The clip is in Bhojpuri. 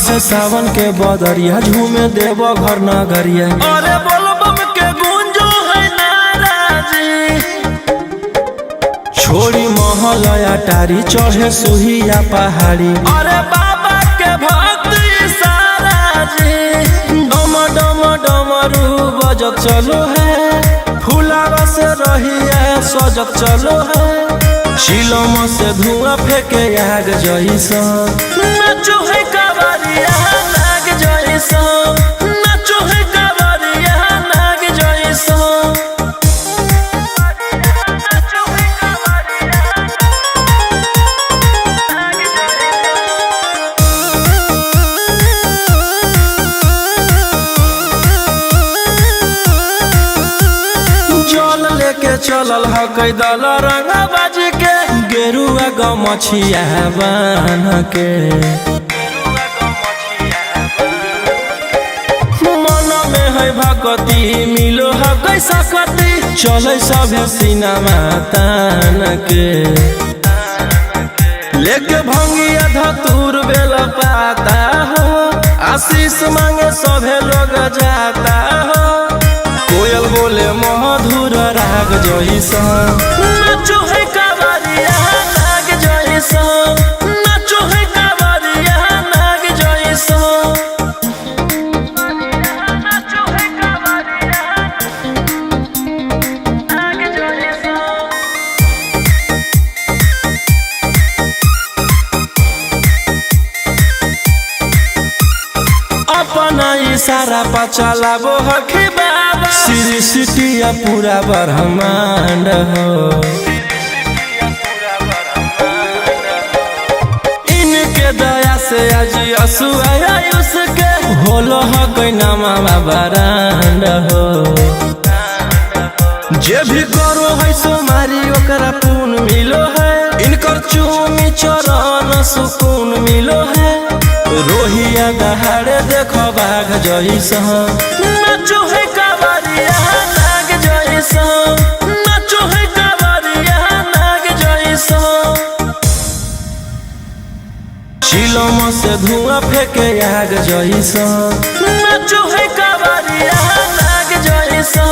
बरसे सावन के बदरिया झूमे देव घर नगरिया। अरे बोलो बम के गूंजो है नाराजी। छोड़ी महल अटारी चढ़े सुहिया पहाड़ी। अरे बाबा के भक्ति सारा जी। डम डम डमरू बजत चलो है, फुलावा से रहिया सजत चलो है। चिलम से धुआं फेंके आग जैसा, नाचो है कावरिया नाग जैसा। नाचो है कावरिया नाग जैसा। नाचो है कावरिया नाग जैसा। जल लेके चलल ह कैदल रंगा बाजी के, गेरुआ गमछिया बान के। मन में है भक्ति मिलो है कैसा कति, चले सभे सिनेमा तान के। लेके भंगिया धतूर बेल पाता हो, आशीष मांगे सभे लोग जाता हो। कोयल बोले मधुर राग जैसा, नाचो है कावरिया नाग जैसा। नाचो है कावरिया नाग जैसा। नाचो है कावरिया नाग जैसा। अपना इशारा पर चलाबो हखी बाबा, श्री सिटिया पूरा ब्रह्मांड हो। इनके दया से आज असुआ उसके होलो ह कोई नामा बरांड हो। जे भी करो है सोमारी ओकरा पुण्य मिलो है, इनकर चूमी चरण सुकून मिलो है। रोहिया दहाड़े देखो बाघ जैसा, नाचो है कावरिया नाग जैसा। नाचो है कावरिया नाग जैसा। चिलम से धुआं फेंके आग जैसा, नाचो है कावरिया नाग जैसा।